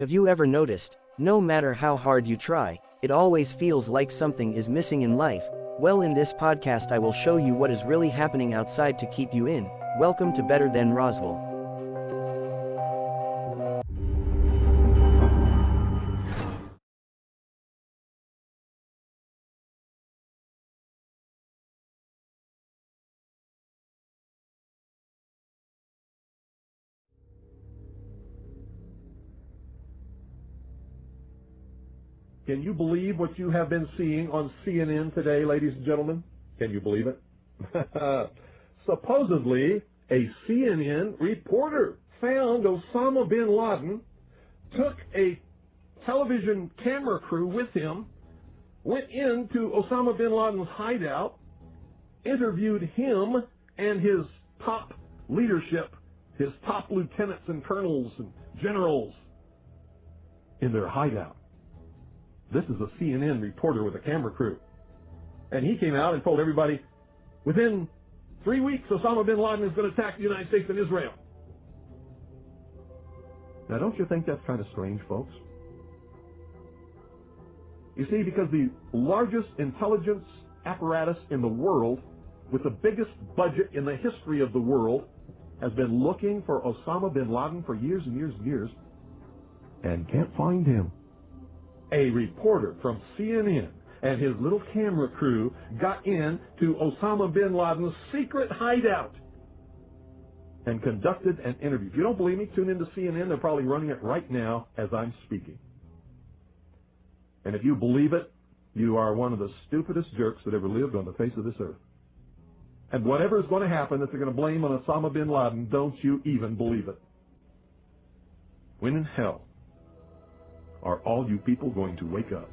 Have you ever noticed, no matter how hard you try, it always feels like something is missing in life? Well, in this podcast I will show you what is really happening outside to keep you in. Welcome to Better Than Roswell. Can you believe what you have been seeing on CNN today, ladies and gentlemen? Can you believe it? Supposedly, a CNN reporter found Osama bin Laden, took a television camera crew with him, went into Osama bin Laden's hideout, interviewed him and his top leadership, his top lieutenants and colonels and generals in their hideout. This is a CNN reporter with a camera crew. And he came out and told everybody, within 3 weeks, Osama bin Laden is going to attack the United States and Israel. Now, don't you think that's kind of strange, folks? You see, because the largest intelligence apparatus in the world, with the biggest budget in the history of the world, has been looking for Osama bin Laden for years and years and years, and can't find him. A reporter from CNN and his little camera crew got in to Osama bin Laden's secret hideout and conducted an interview. If you don't believe me, tune into CNN. They're probably running it right now as I'm speaking. And if you believe it, you are one of the stupidest jerks that ever lived on the face of this earth. And whatever is going to happen that they're going to blame on Osama bin Laden, don't you even believe it. When in hell are all you people going to wake up?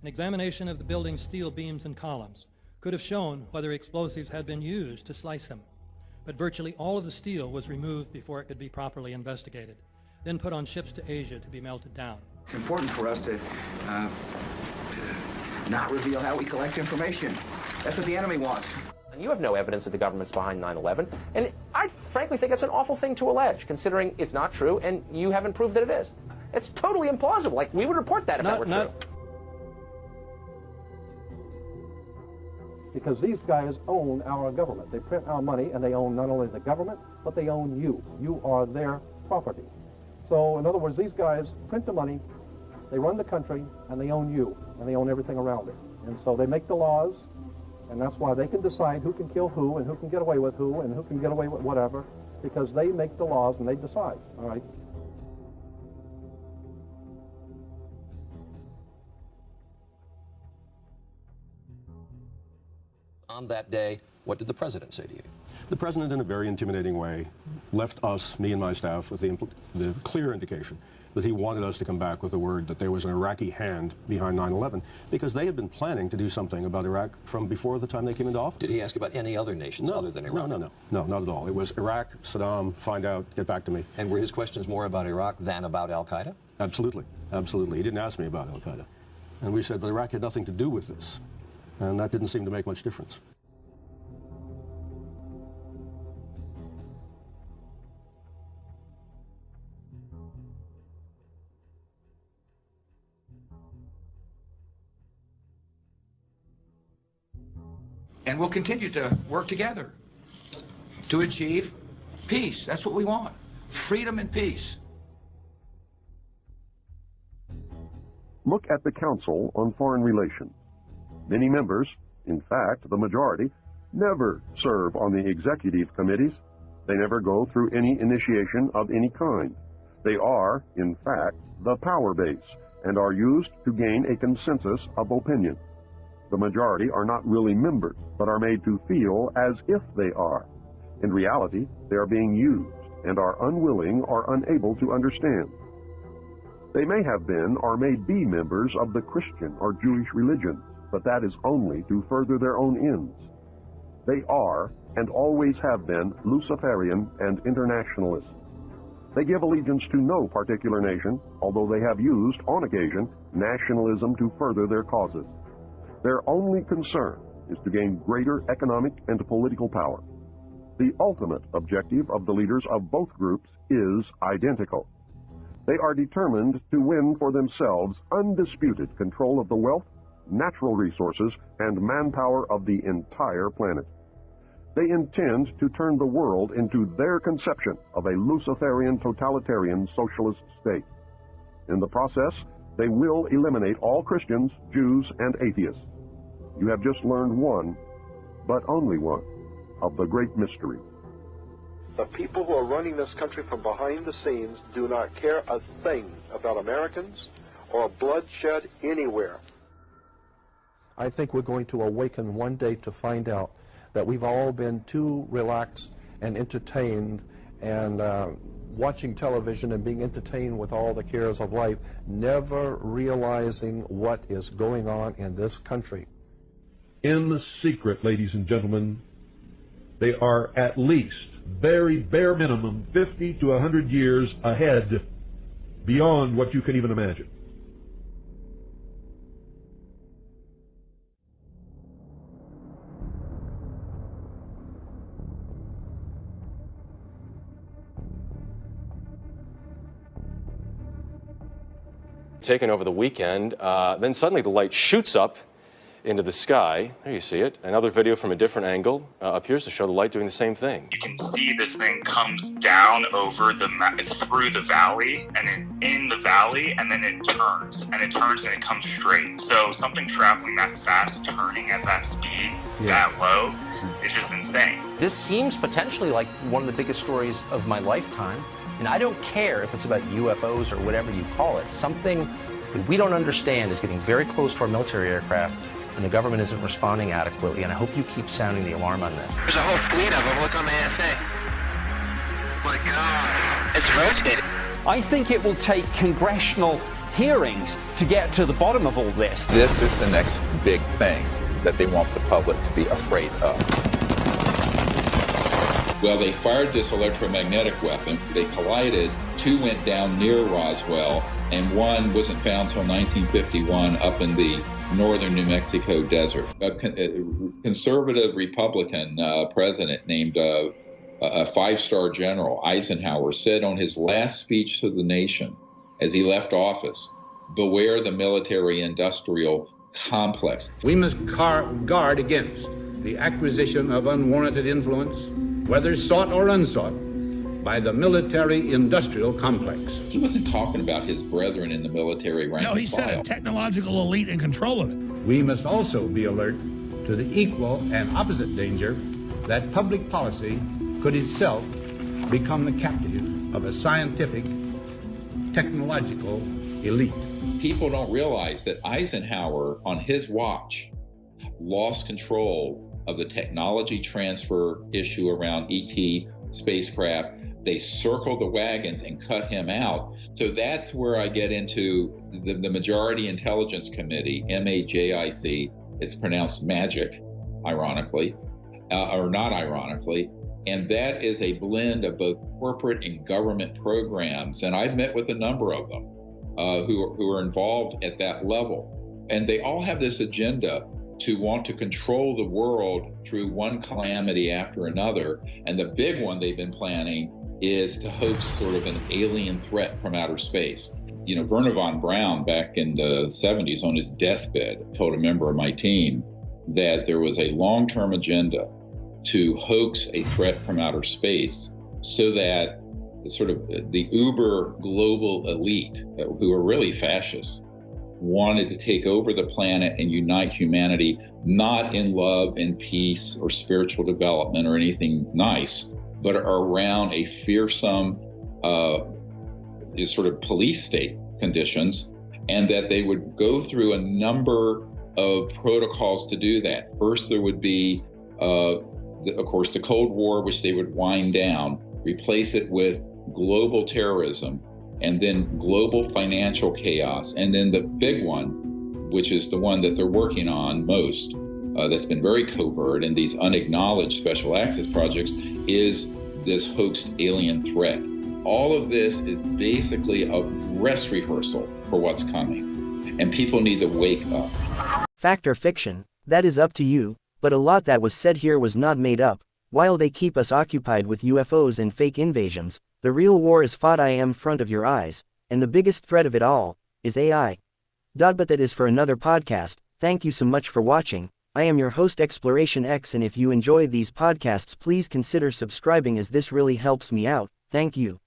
An examination of the building's steel beams and columns could have shown whether explosives had been used to slice them, but virtually all of the steel was removed before it could be properly investigated, then put on ships to Asia to be melted down. It's important for us to not reveal how we collect information. That's what the enemy wants. And you have no evidence that the government's behind 9/11, and I frankly think it's an awful thing to allege, considering it's not true, and you haven't proved that it is. It's totally implausible. Like, we would report that if that were true. Because these guys own our government. They print our money, and they own not only the government, but they own you. You are their property. So, in other words, these guys print the money, they run the country, and they own you, and they own everything around it. And so they make the laws, and that's why they can decide who can kill who, and who can get away with who, and who can get away with whatever, because they make the laws and they decide, all right? On that day, what did the president say to you? The president, in a very intimidating way, left us, me and my staff, with the clear indication that he wanted us to come back with the word that there was an Iraqi hand behind 9/11, because they had been planning to do something about Iraq from before the time they came into office. Did he ask about any other nations other than Iraq? No, not at all. It was Iraq, Saddam, find out, get back to me. And were his questions more about Iraq than about al-Qaeda? Absolutely, absolutely. He didn't ask me about al-Qaeda. And we said, but Iraq had nothing to do with this. And that didn't seem to make much difference. And we'll continue to work together to achieve peace. That's what we want. Freedom and peace. Look at the Council on Foreign Relations. Many members, in fact, the majority, never serve on the executive committees. They never go through any initiation of any kind. They are, in fact, the power base and are used to gain a consensus of opinion. The majority are not really members, but are made to feel as if they are. In reality, they are being used and are unwilling or unable to understand. They may have been or may be members of the Christian or Jewish religions, but that is only to further their own ends. They are, and always have been, Luciferian and internationalists. They give allegiance to no particular nation, although they have used, on occasion, nationalism to further their causes. Their only concern is to gain greater economic and political power. The ultimate objective of the leaders of both groups is identical. They are determined to win for themselves undisputed control of the wealth, natural resources, and manpower of the entire planet. They intend to turn the world into their conception of a Luciferian totalitarian socialist state. In the process, they will eliminate all Christians, Jews, and atheists. You have just learned one, but only one, of the great mystery. The people who are running this country from behind the scenes do not care a thing about Americans or bloodshed anywhere. I think we're going to awaken one day to find out that we've all been too relaxed and entertained and watching television and being entertained with all the cares of life, never realizing what is going on in this country. In the secret, ladies and gentlemen, they are at least, very bare minimum, 50 to 100 years ahead, beyond what you can even imagine. Taken over the weekend, then suddenly the light shoots up into the sky. There you see it. Another video from a different angle appears to show the light doing the same thing. You can see this thing comes down over through the valley, and in the valley, and then it turns and it comes straight. So something traveling that fast, turning at that speed, that low, is just insane. This seems potentially like one of the biggest stories of my lifetime. And I don't care if it's about UFOs or whatever you call it. Something that we don't understand is getting very close to our military aircraft, and the government isn't responding adequately. And I hope you keep sounding the alarm on this. There's a whole fleet of them. Look on the ASA. My God. It's rotating. I think it will take congressional hearings to get to the bottom of all this. This is the next big thing that they want the public to be afraid of. Well, they fired this electromagnetic weapon. They collided. 2 went down near Roswell, and 1 wasn't found until 1951 up in the northern New Mexico desert. A conservative Republican president named a 5-star general, Eisenhower, said on his last speech to the nation as he left office, "Beware the military-industrial complex." We must guard against the acquisition of unwarranted influence, whether sought or unsought, by the military-industrial complex. He wasn't talking about his brethren in the military rank and file. No, he said a technological elite in control of it. We must also be alert to the equal and opposite danger that public policy could itself become the captive of a scientific, technological elite. People don't realize that Eisenhower, on his watch, lost control of the technology transfer issue around ET spacecraft. They circled the wagons and cut him out. So that's where I get into the Majority Intelligence Committee, MAJIC. It's pronounced MAGIC, ironically, or not ironically. And that is a blend of both corporate and government programs. And I've met with a number of them who are involved at that level. And they all have this agenda to want to control the world through one calamity after another. And the big one they've been planning is to host sort of an alien threat from outer space. You know, Wernher von Braun back in the 70s on his deathbed told a member of my team that there was a long-term agenda to hoax a threat from outer space so that sort of the uber global elite, who are really fascists, wanted to take over the planet and unite humanity, not in love and peace or spiritual development or anything nice, but around a fearsome sort of police state conditions, and that they would go through a number of protocols to do that. First, there would be, of course, the Cold War, which they would wind down, replace it with global terrorism, and then global financial chaos. And then the big one, which is the one that they're working on most, that's been very covert in these unacknowledged special access projects, is this hoaxed alien threat. All of this is basically a dress rehearsal for what's coming, and people need to wake up. Fact or fiction, that is up to you, but a lot that was said here was not made up. While they keep us occupied with UFOs and fake invasions, the real war is fought in front of your eyes, and the biggest threat of it all is AI. But that is for another podcast. Thank you so much for watching. I am your host Exploration X, and if you enjoy these podcasts, please consider subscribing, as this really helps me out. Thank you.